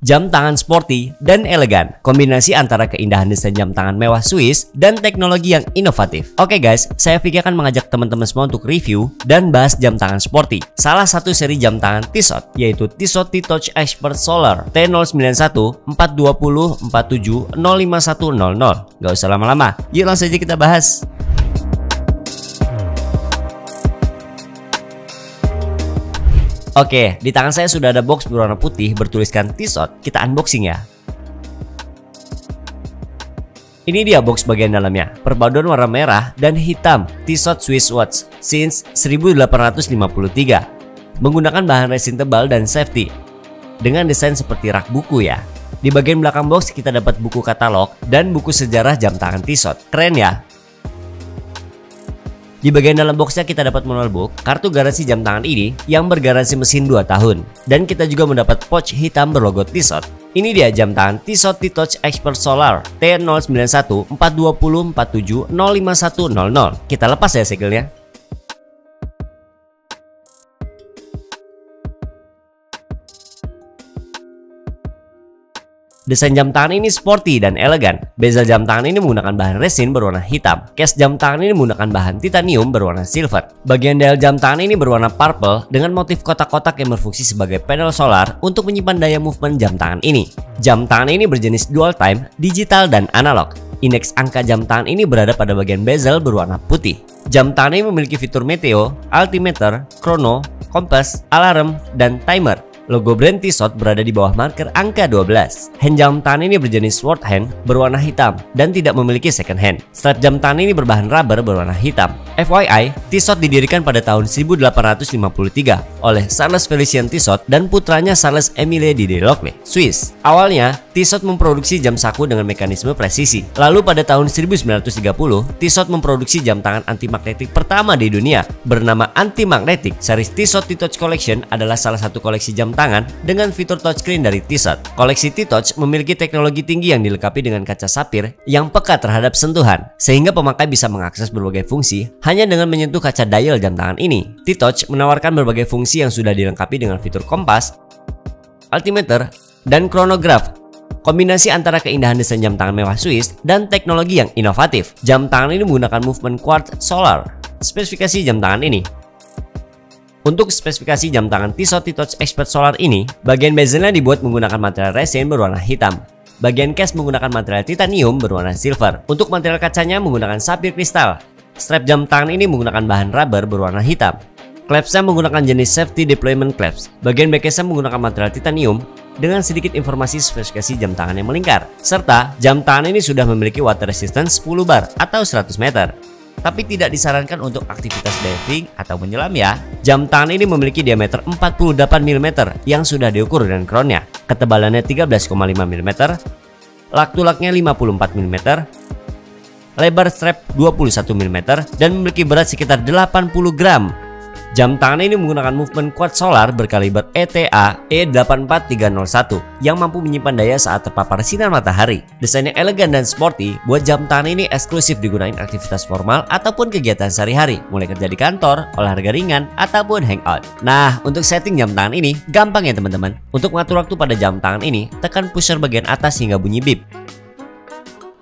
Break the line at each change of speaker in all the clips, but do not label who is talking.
Jam tangan sporty dan elegan, kombinasi antara keindahan desain jam tangan mewah Swiss dan teknologi yang inovatif. Oke guys, saya Vicky akan mengajak teman-teman semua untuk review dan bahas jam tangan sporty. Salah satu seri jam tangan Tissot, yaitu Tissot T-Touch Expert Solar T091 420 47 05100. Gak usah lama-lama, yuk langsung aja kita bahas. Oke, di tangan saya sudah ada box berwarna putih bertuliskan Tissot. Kita unboxing ya. Ini dia box bagian dalamnya. Perpaduan warna merah dan hitam Tissot Swiss Watch since 1853. Menggunakan bahan resin tebal dan safety. Dengan desain seperti rak buku ya. Di bagian belakang box kita dapat buku katalog dan buku sejarah jam tangan Tissot. Keren ya? Di bagian dalam boxnya kita dapat manual book, kartu garansi jam tangan ini yang bergaransi mesin 2 tahun. Dan kita juga mendapat pouch hitam berlogo Tissot. Ini dia jam tangan Tissot T-Touch Expert Solar T091 420 47 05100. Kita lepas ya segelnya. Desain jam tangan ini sporty dan elegan. Bezel jam tangan ini menggunakan bahan resin berwarna hitam. Case jam tangan ini menggunakan bahan titanium berwarna silver. Bagian dial jam tangan ini berwarna purple dengan motif kotak-kotak yang berfungsi sebagai panel solar untuk menyimpan daya movement jam tangan ini. Jam tangan ini berjenis dual time, digital dan analog. Indeks angka jam tangan ini berada pada bagian bezel berwarna putih. Jam tangan ini memiliki fitur meteo, altimeter, chrono, kompas, alarm, dan timer. Logo brand Tissot berada di bawah marker angka 12. Hand jam tangan ini berjenis sword hand berwarna hitam dan tidak memiliki second hand. Strap jam tangan ini berbahan rubber berwarna hitam. FYI, Tissot didirikan pada tahun 1853 oleh Charles Felicien Tissot dan putranya Charles Emile de Locke, Swiss. Awalnya, Tissot memproduksi jam saku dengan mekanisme presisi. Lalu pada tahun 1930, Tissot memproduksi jam tangan anti-magnetik pertama di dunia bernama Anti-Magnetic. Series Tissot T-Touch Collection adalah salah satu koleksi jam tangan dengan fitur touchscreen dari Tissot. Koleksi T-Touch memiliki teknologi tinggi yang dilengkapi dengan kaca sapphire yang peka terhadap sentuhan, sehingga pemakai bisa mengakses berbagai fungsi hanya dengan menyentuh kaca dial jam tangan ini. T-Touch menawarkan berbagai fungsi yang sudah dilengkapi dengan fitur kompas, altimeter, dan chronograph. Kombinasi antara keindahan desain jam tangan mewah Swiss dan teknologi yang inovatif. Jam tangan ini menggunakan movement quartz solar. Spesifikasi jam tangan ini. Untuk spesifikasi jam tangan Tissot T-Touch Expert Solar ini, bagian bezelnya dibuat menggunakan material resin berwarna hitam. Bagian case menggunakan material titanium berwarna silver. Untuk material kacanya menggunakan sapphire kristal. Strap jam tangan ini menggunakan bahan rubber berwarna hitam. Clasp-nya menggunakan jenis safety deployment clasp. Bagian backcase-nya menggunakan material titanium dengan sedikit informasi spesifikasi jam tangan yang melingkar. Serta jam tangan ini sudah memiliki water resistance 10 bar atau 100 meter. Tapi tidak disarankan untuk aktivitas diving atau menyelam ya. Jam tangan ini memiliki diameter 48 mm yang sudah diukur dengan crown-nya. Ketebalannya 13,5 mm, lak-tulaknya 54 mm, lebar strap 21 mm, dan memiliki berat sekitar 80 gram. Jam tangan ini menggunakan movement quartz solar berkaliber ETA E84301 yang mampu menyimpan daya saat terpapar sinar matahari. Desainnya elegan dan sporty buat jam tangan ini eksklusif digunakan aktivitas formal ataupun kegiatan sehari-hari, mulai kerja di kantor, olahraga ringan, ataupun hangout. Nah, untuk setting jam tangan ini gampang ya teman-teman. Untuk mengatur waktu pada jam tangan ini, tekan pusher bagian atas hingga bunyi bip.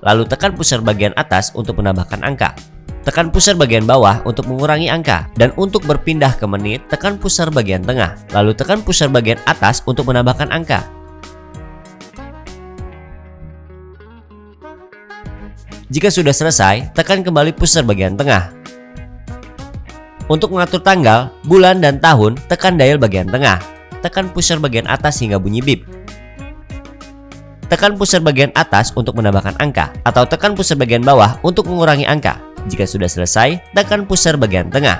Lalu tekan pusher bagian atas untuk menambahkan angka. Tekan pusher bagian bawah untuk mengurangi angka. Dan untuk berpindah ke menit, tekan pusher bagian tengah. Lalu tekan pusher bagian atas untuk menambahkan angka. Jika sudah selesai, tekan kembali pusher bagian tengah. Untuk mengatur tanggal, bulan, dan tahun, tekan dial bagian tengah. Tekan pusher bagian atas hingga bunyi bip. Tekan pusher bagian atas untuk menambahkan angka. Atau tekan pusher bagian bawah untuk mengurangi angka. Jika sudah selesai, tekan pusher bagian tengah.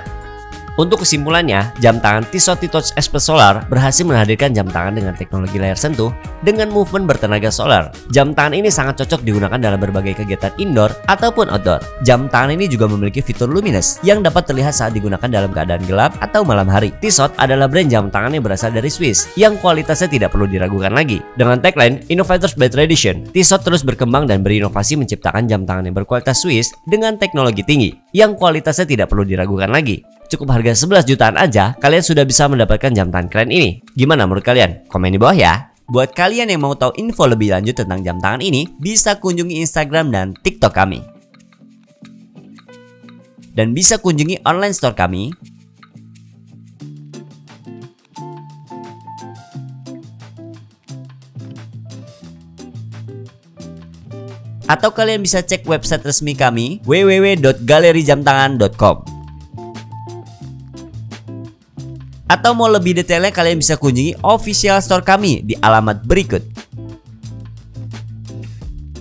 Untuk kesimpulannya, jam tangan Tissot T-Touch Expert Solar berhasil menghadirkan jam tangan dengan teknologi layar sentuh dengan movement bertenaga solar. Jam tangan ini sangat cocok digunakan dalam berbagai kegiatan indoor ataupun outdoor. Jam tangan ini juga memiliki fitur luminous yang dapat terlihat saat digunakan dalam keadaan gelap atau malam hari. Tissot adalah brand jam tangan yang berasal dari Swiss yang kualitasnya tidak perlu diragukan lagi. Dengan tagline Innovators by Tradition, Tissot terus berkembang dan berinovasi menciptakan jam tangan yang berkualitas Swiss dengan teknologi tinggi yang kualitasnya tidak perlu diragukan lagi. Cukup harga 11 jutaan aja, kalian sudah bisa mendapatkan jam tangan keren ini. Gimana menurut kalian? Komen di bawah ya. Buat kalian yang mau tahu info lebih lanjut tentang jam tangan ini, bisa kunjungi Instagram dan TikTok kami. Dan bisa kunjungi online store kami. Atau kalian bisa cek website resmi kami www.galerijamtangan.com. Atau mau lebih detailnya kalian bisa kunjungi official store kami di alamat berikut.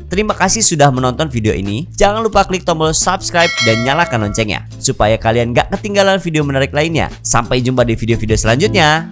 Terima kasih sudah menonton video ini. Jangan lupa klik tombol subscribe dan nyalakan loncengnya supaya kalian gak ketinggalan video menarik lainnya. Sampai jumpa di video-video selanjutnya.